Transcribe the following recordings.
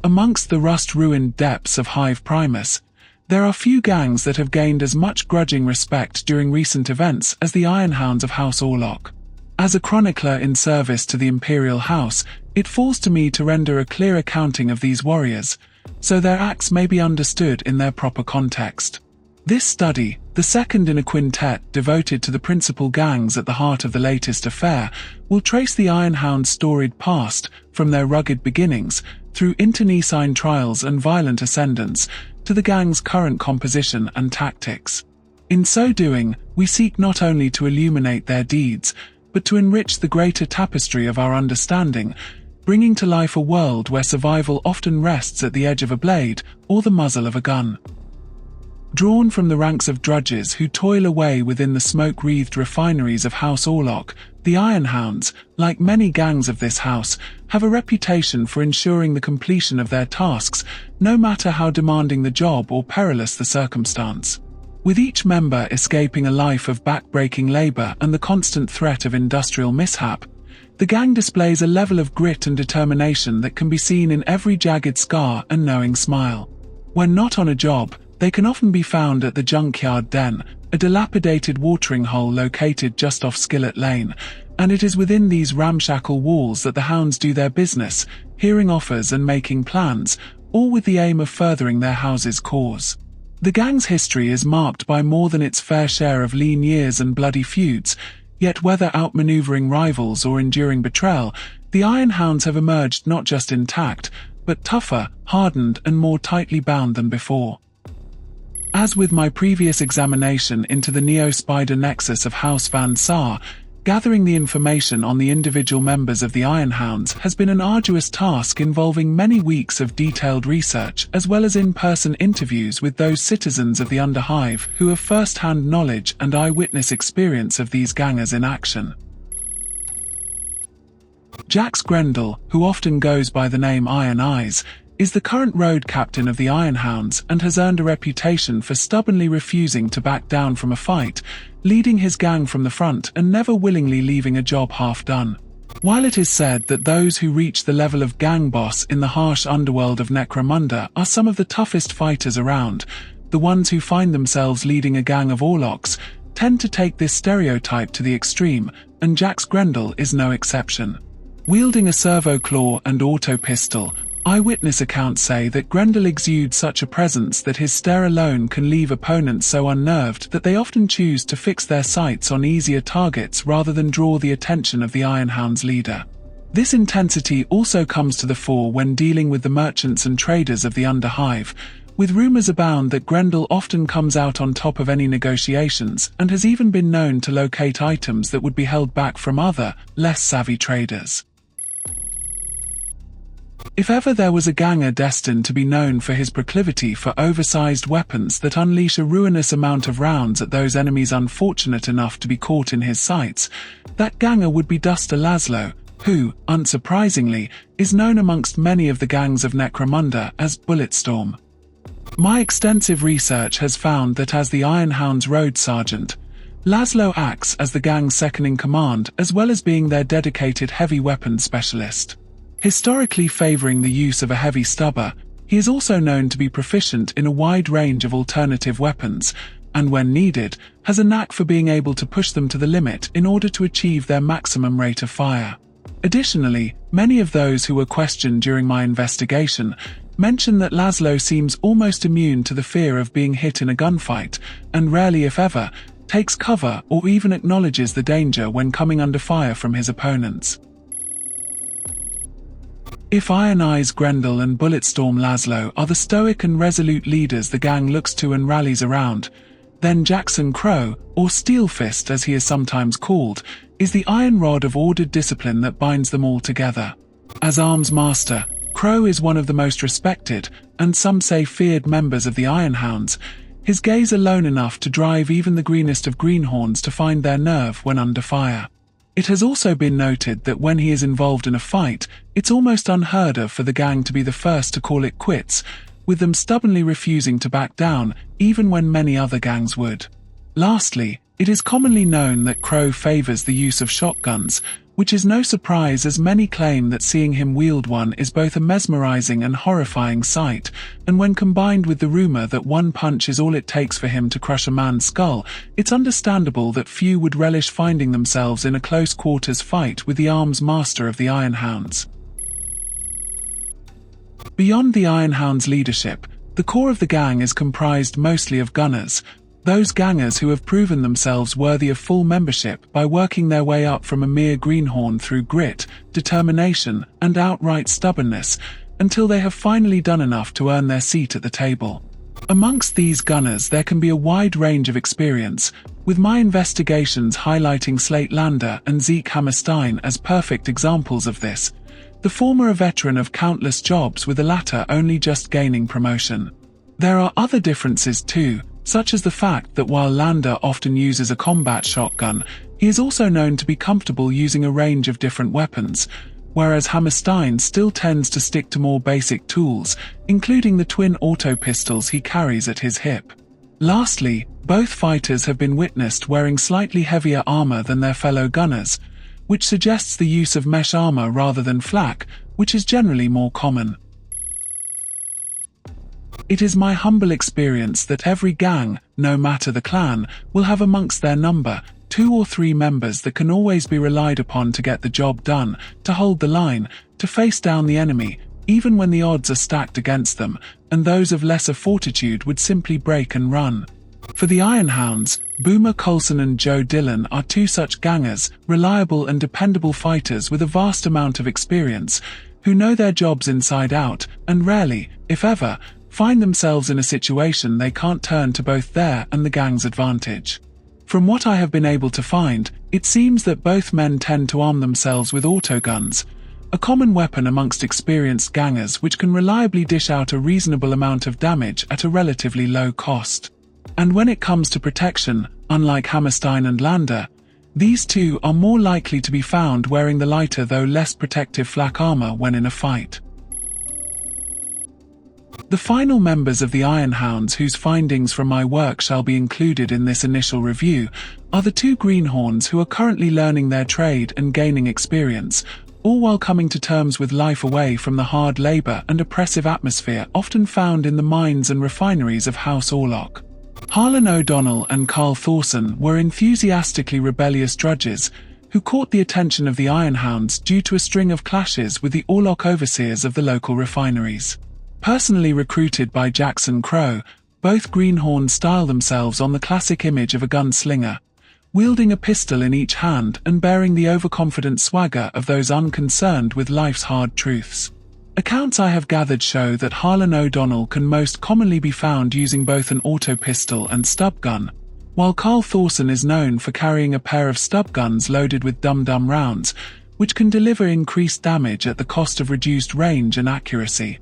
Amongst the rust-ruined depths of Hive Primus, there are few gangs that have gained as much grudging respect during recent events as the Iron Hounds of House Orlock. As a chronicler in service to the Imperial House, it falls to me to render a clear accounting of these warriors, so their acts may be understood in their proper context. This study, the second in a quintet devoted to the principal gangs at the heart of the latest affair, will trace the Iron Hounds' storied past, from their rugged beginnings, through internecine trials and violent ascendance, to the gang's current composition and tactics. In so doing, we seek not only to illuminate their deeds, but to enrich the greater tapestry of our understanding, bringing to life a world where survival often rests at the edge of a blade or the muzzle of a gun. Drawn from the ranks of drudges who toil away within the smoke-wreathed refineries of House Orlock, the Iron Hounds, like many gangs of this house, have a reputation for ensuring the completion of their tasks, no matter how demanding the job or perilous the circumstance. With each member escaping a life of back-breaking labor and the constant threat of industrial mishap, the gang displays a level of grit and determination that can be seen in every jagged scar and knowing smile. When not on a job, they can often be found at the Junkyard Den, a dilapidated watering hole located just off Skillet Lane, and it is within these ramshackle walls that the Hounds do their business, hearing offers and making plans, all with the aim of furthering their house's cause. The gang's history is marked by more than its fair share of lean years and bloody feuds, yet whether outmaneuvering rivals or enduring betrayal, the Iron Hounds have emerged not just intact, but tougher, hardened and more tightly bound than before. As with my previous examination into the Neo-Spider nexus of House Van Saar, gathering the information on the individual members of the Iron Hounds has been an arduous task involving many weeks of detailed research as well as in-person interviews with those citizens of the Underhive who have first-hand knowledge and eyewitness experience of these gangers in action. Jax Grendel, who often goes by the name Iron Eyes, is the current road captain of the Iron Hounds and has earned a reputation for stubbornly refusing to back down from a fight, leading his gang from the front and never willingly leaving a job half done. While it is said that those who reach the level of gang boss in the harsh underworld of Necromunda are some of the toughest fighters around, the ones who find themselves leading a gang of Orlocks tend to take this stereotype to the extreme, and Jax Grendel is no exception. Wielding a servo claw and auto pistol, eyewitness accounts say that Grendel exudes such a presence that his stare alone can leave opponents so unnerved that they often choose to fix their sights on easier targets rather than draw the attention of the Iron Hounds leader. This intensity also comes to the fore when dealing with the merchants and traders of the Underhive, with rumors abound that Grendel often comes out on top of any negotiations and has even been known to locate items that would be held back from other, less savvy traders. If ever there was a ganger destined to be known for his proclivity for oversized weapons that unleash a ruinous amount of rounds at those enemies unfortunate enough to be caught in his sights, that ganger would be Duster Laszlo, who, unsurprisingly, is known amongst many of the gangs of Necromunda as Bulletstorm. My extensive research has found that as the Iron Hounds' road sergeant, Laszlo acts as the gang's second-in-command as well as being their dedicated heavy weapons specialist. Historically favoring the use of a heavy stubber, he is also known to be proficient in a wide range of alternative weapons, and when needed, has a knack for being able to push them to the limit in order to achieve their maximum rate of fire. Additionally, many of those who were questioned during my investigation mention that Laszlo seems almost immune to the fear of being hit in a gunfight, and rarely if ever, takes cover or even acknowledges the danger when coming under fire from his opponents. If Iron Eyes Grendel and Bulletstorm Laszlo are the stoic and resolute leaders the gang looks to and rallies around, then Jackson Crow, or Steel Fist as he is sometimes called, is the iron rod of ordered discipline that binds them all together. As arms master, Crow is one of the most respected, and some say feared members of the Iron Hounds, his gaze alone enough to drive even the greenest of greenhorns to find their nerve when under fire. It has also been noted that when he is involved in a fight, it's almost unheard of for the gang to be the first to call it quits, with them stubbornly refusing to back down, even when many other gangs would. Lastly, it is commonly known that Crow favors the use of shotguns, which is no surprise as many claim that seeing him wield one is both a mesmerizing and horrifying sight, and when combined with the rumor that one punch is all it takes for him to crush a man's skull, it's understandable that few would relish finding themselves in a close-quarters fight with the arms master of the Hounds. Beyond the Hounds' leadership, the core of the gang is comprised mostly of gunners, those gangers who have proven themselves worthy of full membership by working their way up from a mere greenhorn through grit, determination, and outright stubbornness, until they have finally done enough to earn their seat at the table. Amongst these gunners there can be a wide range of experience, with my investigations highlighting Slate Lander and Zeke Hammerstein as perfect examples of this, the former a veteran of countless jobs with the latter only just gaining promotion. There are other differences too, such as the fact that while Lander often uses a combat shotgun, he is also known to be comfortable using a range of different weapons, whereas Hammerstein still tends to stick to more basic tools, including the twin auto pistols he carries at his hip. Lastly, both fighters have been witnessed wearing slightly heavier armor than their fellow gunners, which suggests the use of mesh armor rather than flak, which is generally more common. It is my humble experience that every gang, no matter the clan, will have amongst their number 2 or 3 members that can always be relied upon to get the job done, to hold the line, to face down the enemy, even when the odds are stacked against them, and those of lesser fortitude would simply break and run. For the Hounds, Boomer Coulson and Joe Dillon are 2 such gangers, reliable and dependable fighters with a vast amount of experience, who know their jobs inside out, and rarely, if ever, find themselves in a situation they can't turn to both their and the gang's advantage. From what I have been able to find, it seems that both men tend to arm themselves with autoguns, a common weapon amongst experienced gangers which can reliably dish out a reasonable amount of damage at a relatively low cost. And when it comes to protection, unlike Hammerstein and Lander, these 2 are more likely to be found wearing the lighter though less protective flak armor when in a fight. The final members of the Hounds whose findings from my work shall be included in this initial review are the 2 Greenhorns who are currently learning their trade and gaining experience, all while coming to terms with life away from the hard labor and oppressive atmosphere often found in the mines and refineries of House Orlock. Harlan O'Donnell and Carl Thorson were enthusiastically rebellious drudges who caught the attention of the Hounds due to a string of clashes with the Orlock overseers of the local refineries. Personally recruited by Jackson Crow, both Greenhorns style themselves on the classic image of a gunslinger, wielding a pistol in each hand and bearing the overconfident swagger of those unconcerned with life's hard truths. Accounts I have gathered show that Harlan O'Donnell can most commonly be found using both an auto pistol and stub gun, while Carl Thorson is known for carrying a pair of stub guns loaded with dum-dum rounds, which can deliver increased damage at the cost of reduced range and accuracy.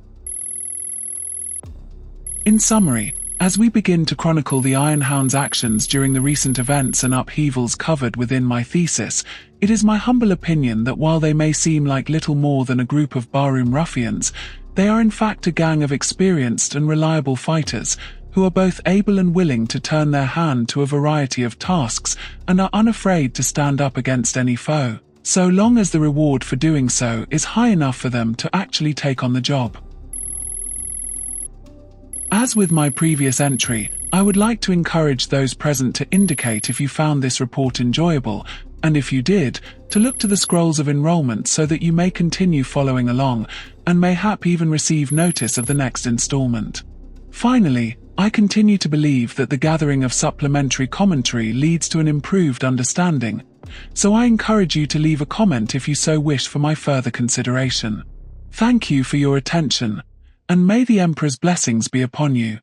In summary, as we begin to chronicle the Hounds' actions during the recent events and upheavals covered within my thesis, it is my humble opinion that while they may seem like little more than a group of barroom ruffians, they are in fact a gang of experienced and reliable fighters, who are both able and willing to turn their hand to a variety of tasks and are unafraid to stand up against any foe, so long as the reward for doing so is high enough for them to actually take on the job. As with my previous entry, I would like to encourage those present to indicate if you found this report enjoyable, and if you did, to look to the scrolls of enrollment so that you may continue following along, and mayhap even receive notice of the next installment. Finally, I continue to believe that the gathering of supplementary commentary leads to an improved understanding, so I encourage you to leave a comment if you so wish for my further consideration. Thank you for your attention, and may the Emperor's blessings be upon you.